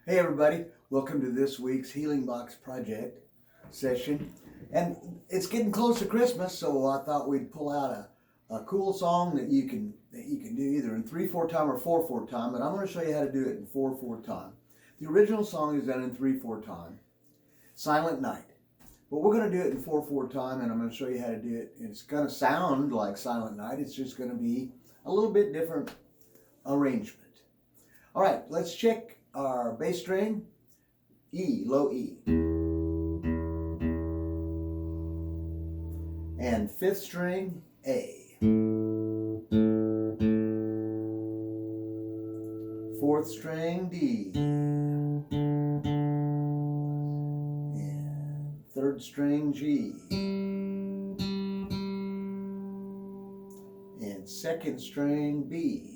Hey everybody, welcome to this week's Healing Box Project session. And it's getting close to Christmas, so I thought we'd pull out a cool song that you can do either in 3/4 time or 4/4 time, but I'm going to show you how to do it in 4/4 time. The original song is done in 3/4 time, Silent Night. But we're going to do it in 4/4 time, and I'm going to show you how to do it. And it's going to sound like Silent Night, it's just going to be a little bit different arrangement. All right, let's check our bass string, E, low E. And fifth string, A. Fourth string, D. And third string, G. And second string, B.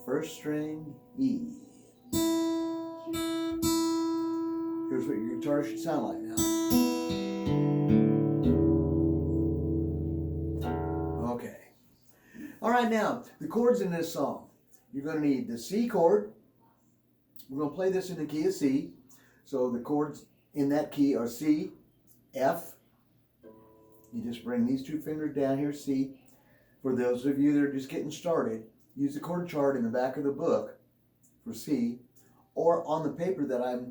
First string, E. Here's what your guitar should sound like now. Okay. All right, now, the chords in this song. You're going to need the C chord. We're going to play this in the key of C. So the chords in that key are C, F. You just bring these two fingers down here, C. For those of you that are just getting started, use the chord chart in the back of the book for C, or on the paper that I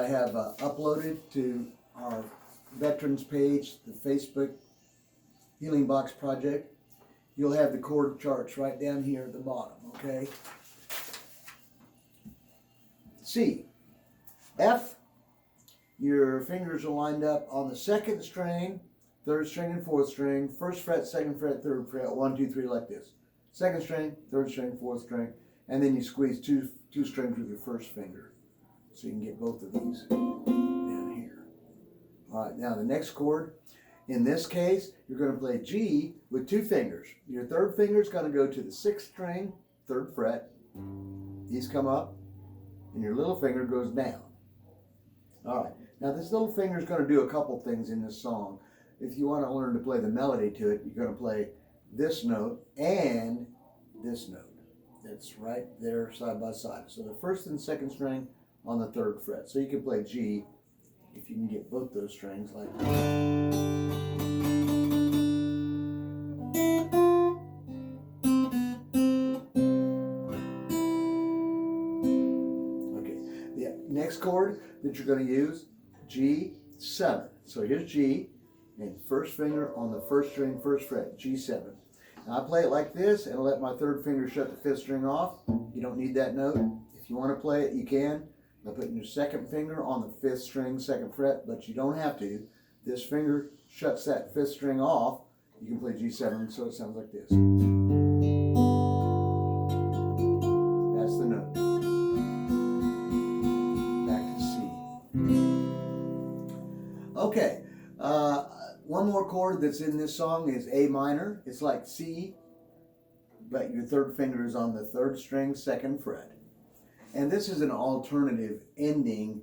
have uploaded to our veterans page, the Facebook Healing Box Project. You'll have the chord charts right down here at the bottom, okay? C. F, your fingers are lined up on the second string, third string and fourth string, first fret, second fret, third fret, 1, 2, 3, like this. Second string, third string, fourth string, and then you squeeze two strings with your first finger. So you can get both of these down here. All right, now the next chord, in this case, you're going to play G with two fingers. Your third finger is going to go to the sixth string, third fret. These come up, and your little finger goes down. All right, now this little finger is going to do a couple things in this song. If you want to learn to play the melody to it, you're going to play this note and this note. That's right there side by side. So the first and second string on the third fret. So you can play G if you can get both those strings like this. Okay, the next chord that you're going to use, G7. So here's G, and first finger on the first string, first fret, G7. Now I play it like this and let my third finger shut the fifth string off. You don't need that note. If you want to play it, you can by putting your second finger on the fifth string, second fret, but you don't have to. This finger shuts that fifth string off. You can play G7, so it sounds like this. That's the note. Back to C. Okay. One more chord that's in this song is A minor. It's like C, but your third finger is on the third string, second fret. And this is an alternative ending,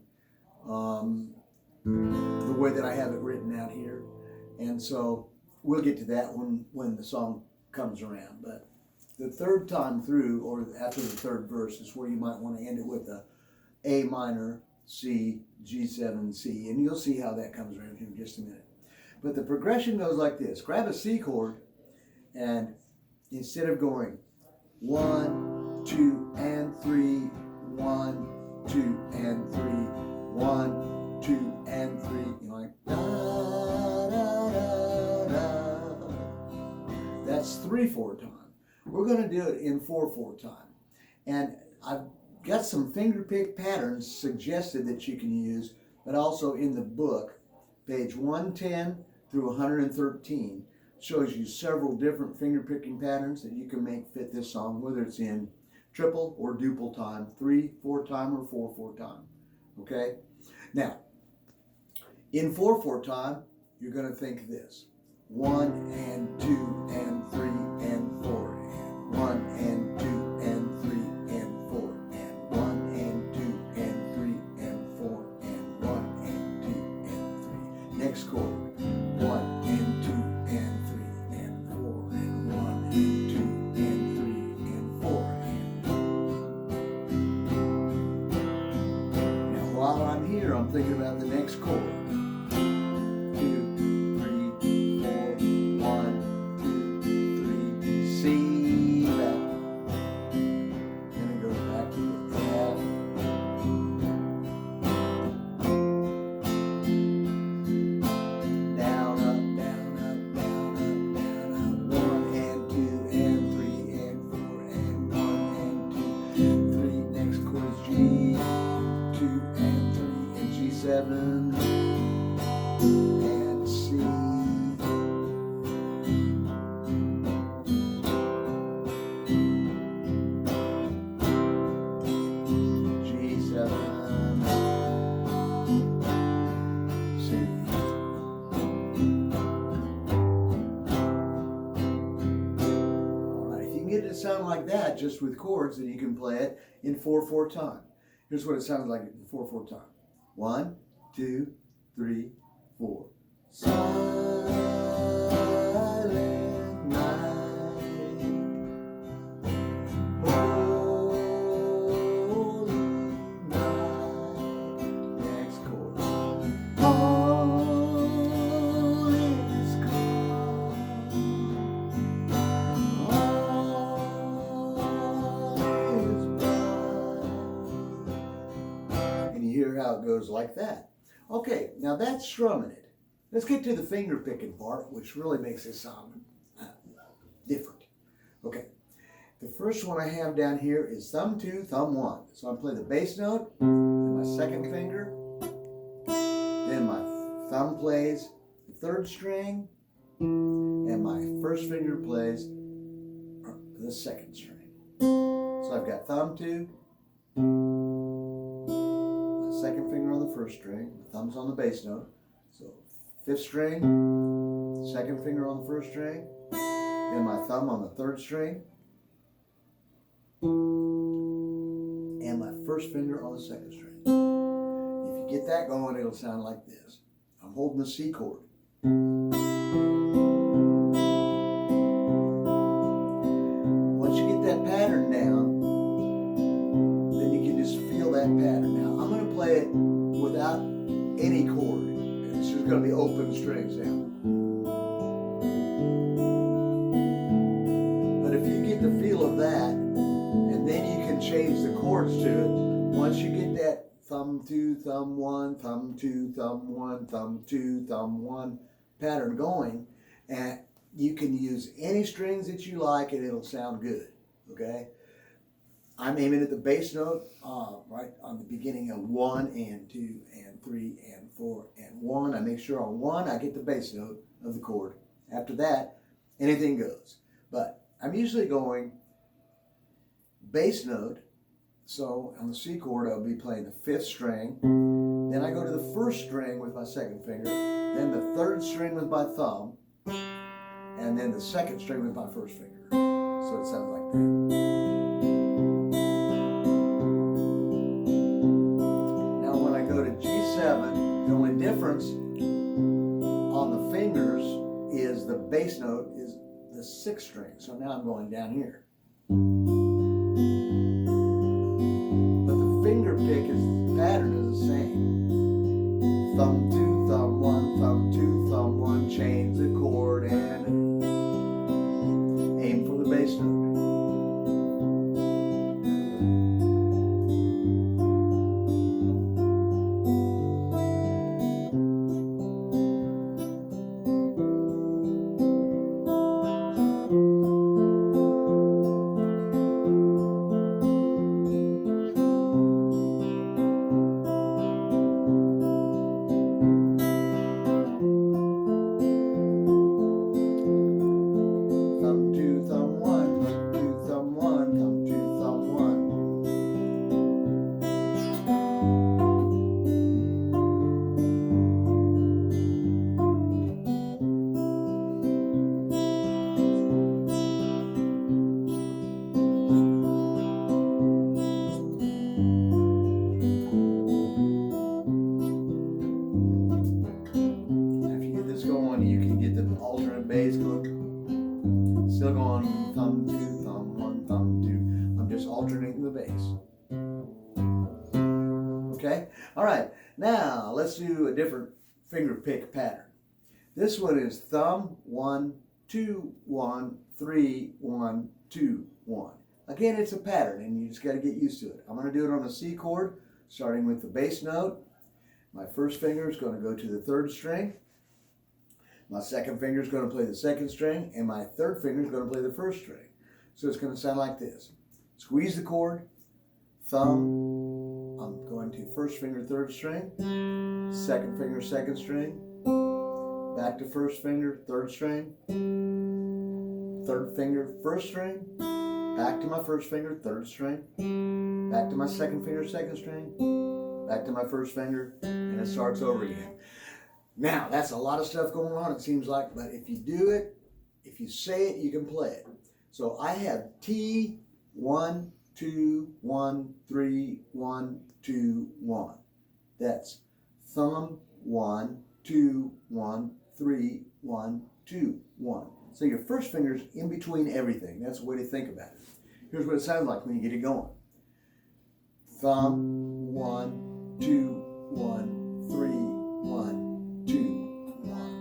the way that I have it written out here. And so we'll get to that when the song comes around. But the third time through, or after the third verse, is where you might want to end it with A minor, C, G7, C. And you'll see how that comes around here in just a minute. But the progression goes like this. Grab a C chord, and instead of going 1, 2, and 3, 1, 2, and 3, 1, 2, and 3, you know, like da, da, da, da. That's 3/4 time. We're going to do it in 4/4 time. And I've got some finger pick patterns suggested that you can use, but also in the book, page 110 through 113 shows you several different finger picking patterns that you can make fit this song, whether it's in triple or duple time, 3/4 time or 4/4 time. Okay? Now, in 4/4 time, you're going to think this: 1 and 2 and 3 and 4, and 1 and 2 and 3 and 4, and 1 and 2 and 3 and 4, and 1 and 2 and 3. Next chord. 1 and 2 and 3 and 4, and 1 and 2 and 3 and 4, thinking about the next chord. 2, 3, 4, 1, 2, 3, C back. Then it goes back to the F. Down, up, down, up, down, up, down, up. 1 and 2 and 3 and 4 and 1 and 2, 3. Next chord is G, 2 and 3 and G7 and C. G7, C. Alright, if you can get it to sound like that just with chords, then you can play it in 4/4 time. Here's what it sounds like in 4/4 time. 1, 2, 3, 4. Silent night, holy night. Next chord. All is calm. All is bright. And you hear how it goes like that. Okay, now that's strumming it. Let's get to the finger picking part, which really makes it sound different. Okay, the first one I have down here is thumb 2, thumb 1. So I'm playing the bass note, and my second finger, then my thumb plays the third string, and my first finger plays the second string. So I've got thumb 2, my second finger on the first string, my thumb's on the bass note. So 5th string, second finger on the first string, then my thumb on the third string, and my first finger on the second string. If you get that going, it'll sound like this. I'm holding the C chord. Once you get that pattern down, then you can just feel that pattern. Now, I'm going to play it without any chord. It's just going to be open strings now. But if you get the feel of that, and then you can change the chords to it, once you get that thumb 2, thumb 1, thumb 2, thumb 1, thumb 2, thumb 1 pattern going, and you can use any strings that you like and it'll sound good, okay? I'm aiming at the bass note right on the beginning of 1 and 2 and 3 and 4 and 1. I make sure on 1 I get the bass note of the chord. After that, anything goes. But I'm usually going bass note, so on the C chord I'll be playing the 5th string, then I go to the 1st string with my second finger, then the 3rd string with my thumb, and then the 2nd string with my first finger. So it sounds like that. Now when I go to G7, the only difference on the fingers is the bass note is the 6th string. So now I'm going down here. But the finger pick pattern is the same. Thumb 2, thumb 1, thumb 2, thumb 1, change the chord and aim for the bass note. bass going, still going thumb 2, thumb 1, thumb 2. I'm just alternating the bass. Okay? All right. Now, let's do a different finger pick pattern. This one is thumb, 1, 2, 1, 3, 1, 2, 1. Again, it's a pattern and you just got to get used to it. I'm going to do it on the C chord, starting with the bass note. My first finger is going to go to the third string. My second finger is going to play the second string, and my third finger is going to play the first string. So it's going to sound like this. Squeeze the chord, thumb, I'm going to first finger, third string, second finger, second string, back to first finger, third string, third finger, first string, back to my first finger, third string, back to my second finger, second string, back to my first finger, and it starts over again. Now, that's a lot of stuff going on, it seems like, but if you do it, if you say it, you can play it. So I have T, 1, 2, 1, 3, 1, 2, 1. That's thumb, 1, 2, 1, 3, 1, 2, 1. So your first finger's in between everything. That's a way to think about it. Here's what it sounds like when you get it going. Thumb, 1, 2, 1, 3, 1, 2, 1.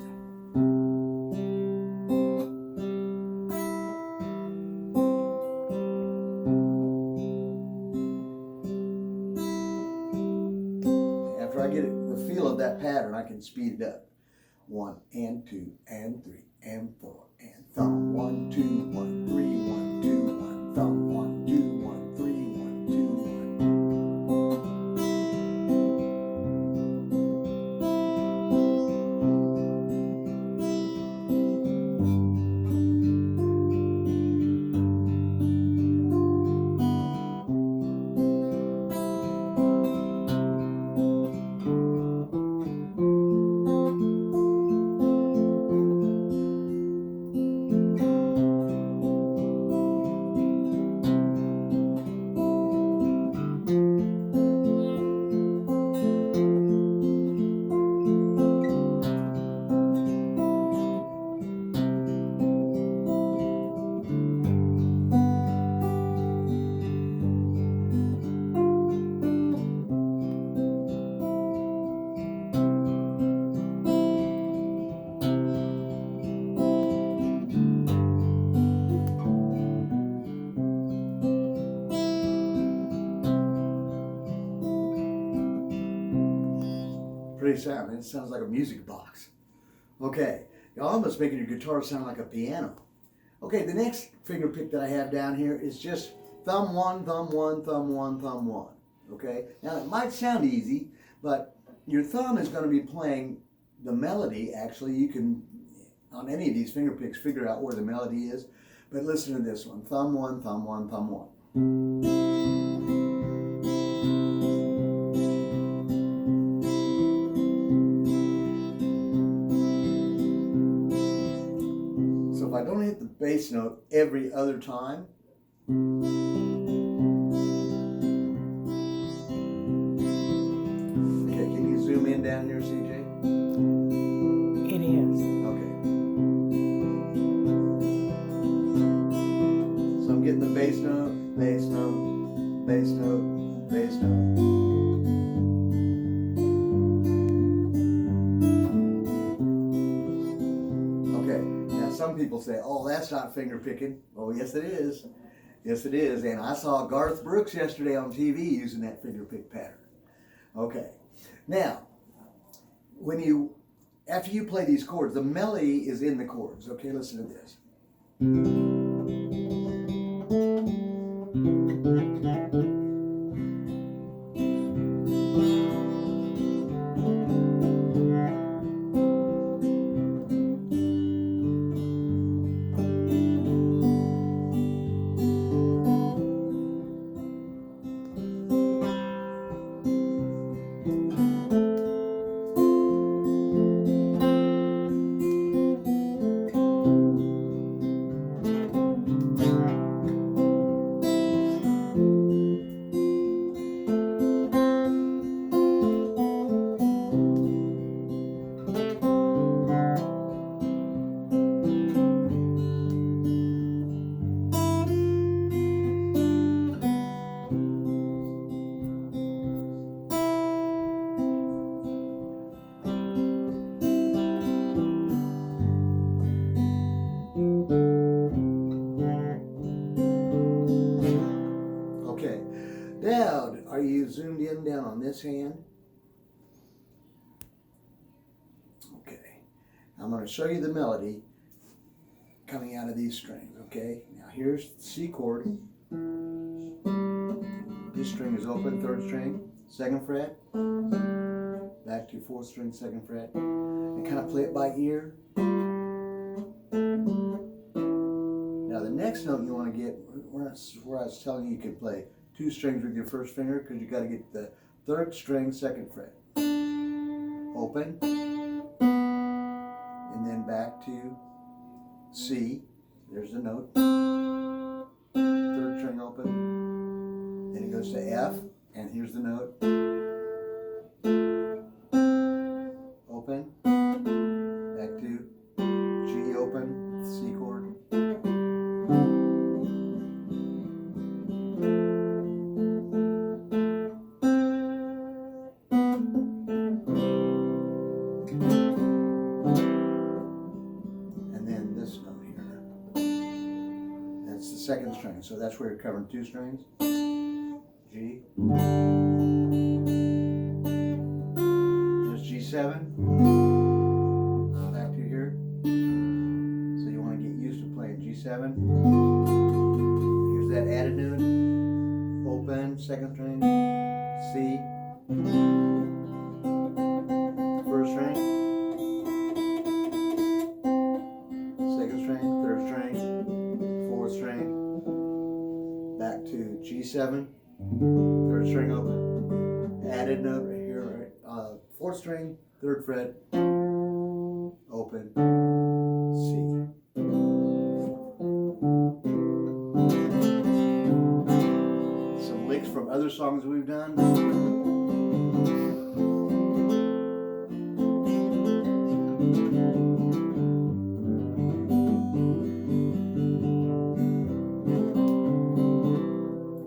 After I get the feel of that pattern, I can speed it up. 1 and 2 and 3 and 4 and thumb, 1, 2, 1, 3, 1, 2, 1, thumb, 1, 2, 1, 3, 1, 2, Pretty sound. It sounds like a music box. Okay, you're almost making your guitar sound like a piano. Okay, the next finger pick that I have down here is just thumb 1, thumb 1, thumb 1, thumb 1. Okay, now it might sound easy, but your thumb is going to be playing the melody. Actually, you can, on any of these finger picks, figure out where the melody is. But listen to this one. Thumb 1, thumb 1, thumb 1. If I don't hit the bass note every other time, okay, can you zoom in down here, CJ? It is. Okay. So I'm getting the bass note, bass note, bass note, bass note. Some people say, oh, that's not finger picking. Oh, yes it is. Yes it is. And I saw Garth Brooks yesterday on TV using that finger pick pattern. Okay. Now, after you play these chords, the melody is in the chords. Okay, listen to this. zoomed in down on this hand. Okay, I'm going to show you the melody coming out of these strings, okay? Now here's the C chord. This string is open, 3rd string, 2nd fret, back to 4th string, 2nd fret, and kind of play it by ear. Now the next note you want to get, where I was telling you can play 2 strings with your 1st finger, because you got to get the 3rd string, 2nd fret, open, and then back to C. There's the note. 3rd string open. Then it goes to F, and here's the note. Open. Back to G open, C chord. And then this note here. That's the 2nd string, so that's where you're covering 2 strings. G. There's G7. Back to here. So you want to get used to playing G7. Here's that added note. Open, 2nd string. C. 1st string. 2nd string, 3rd string, 4th string. Back to G7. 3rd string open, added note right here, right? 4th string, 3rd fret, open, C. Some licks from other songs we've done.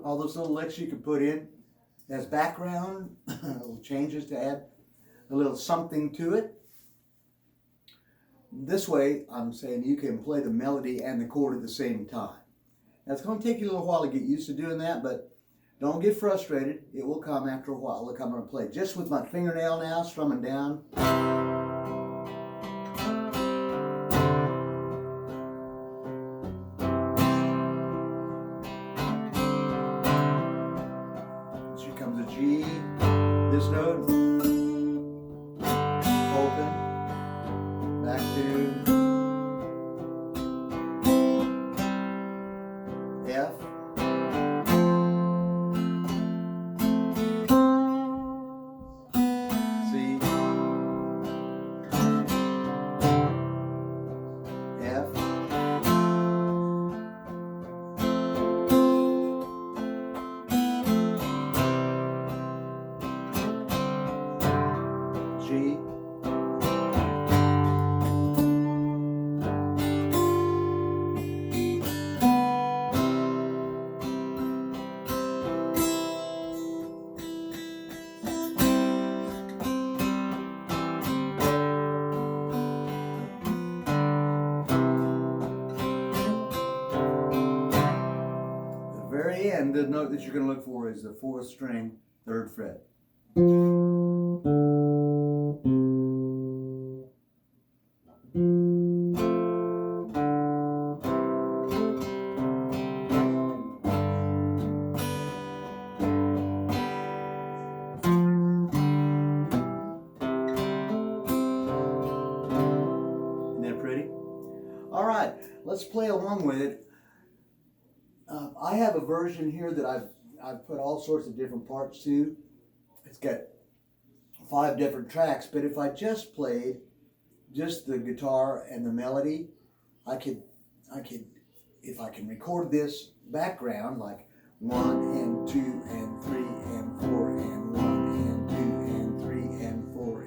All those little licks you can put in as background, little changes to add a little something to it. This way, I'm saying you can play the melody and the chord at the same time. Now, it's going to take you a little while to get used to doing that, but don't get frustrated. It will come after a while. Look, I'm going to play just with my fingernail now, strumming down. Here comes a G, this note, open, back to F, C, F, G, the very end, the note that you're going to look for is the 4th string, 3rd fret. Isn't that pretty? All right, let's play along with it. I have a version here that I've put all sorts of different parts to. It's got 5 different tracks, but if I just played just the guitar and the melody, I could, if I can record this background like 1 and 2 and 3 and 4 and 1 and 2 and 3 and 4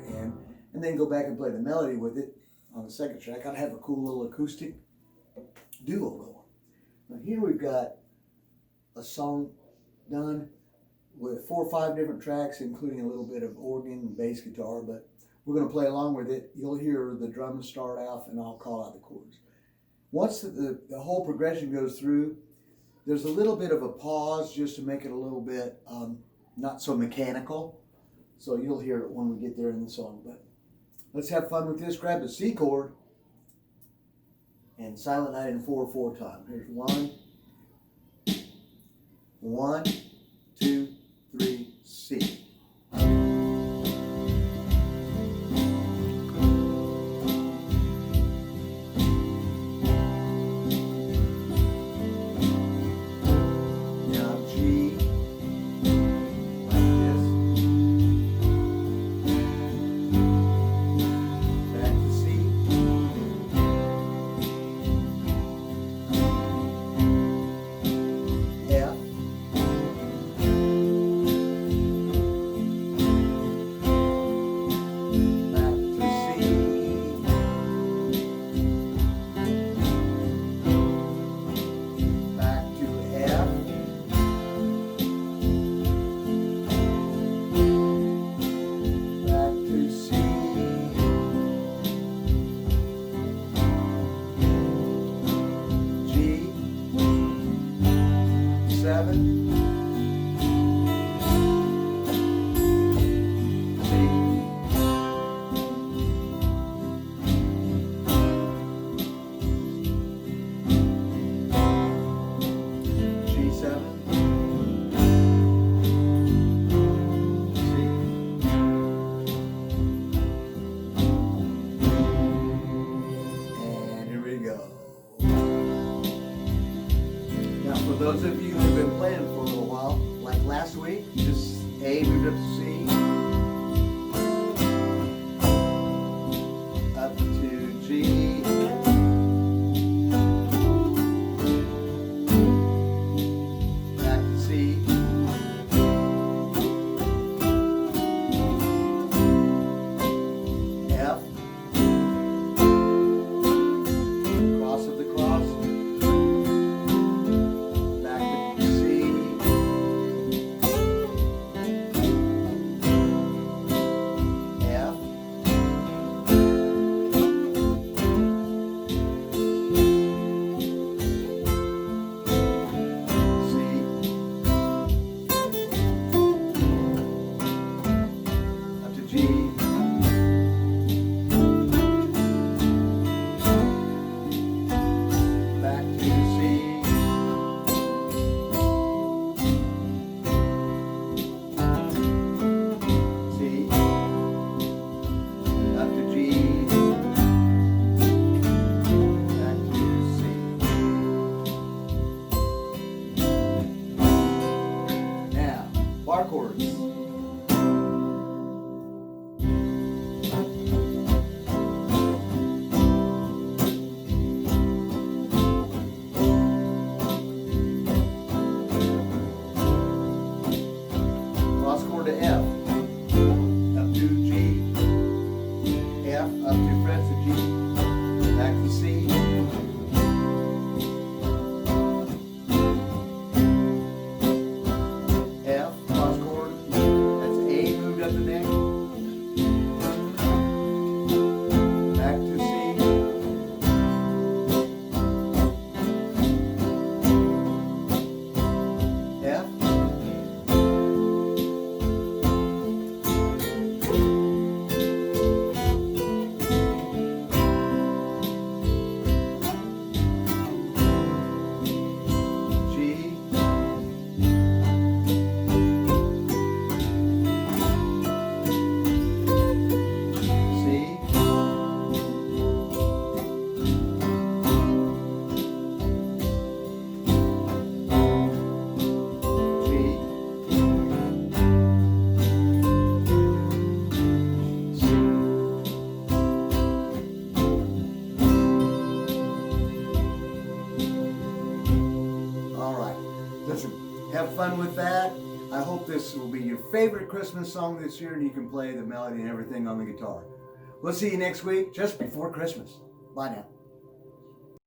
and then go back and play the melody with it on the 2nd track, I'd have a cool little acoustic duo going. Now here we've got a song done with 4 or 5 different tracks, including a little bit of organ and bass guitar, but we're going to play along with it. You'll hear the drums start off and I'll call out the chords. Once the whole progression goes through, there's a little bit of a pause just to make it a little bit not so mechanical. So you'll hear it when we get there in the song. But let's have fun with this. Grab the C chord and Silent Night in 4/4 time. Here's 1, 1, 2, 3, C. For those of you who've been playing for a little while, like last week, just A moved up to C, up to G, back to C, F, cross of the cross, bar chords. Cross chord to F, up to G, F, up 2 frets to G, back to C, F, cross chord, that's A moved up the neck, back to C, F, have fun with that. I hope this will be your favorite Christmas song this year and you can play the melody and everything on the guitar. We'll see you next week just before Christmas. Bye now.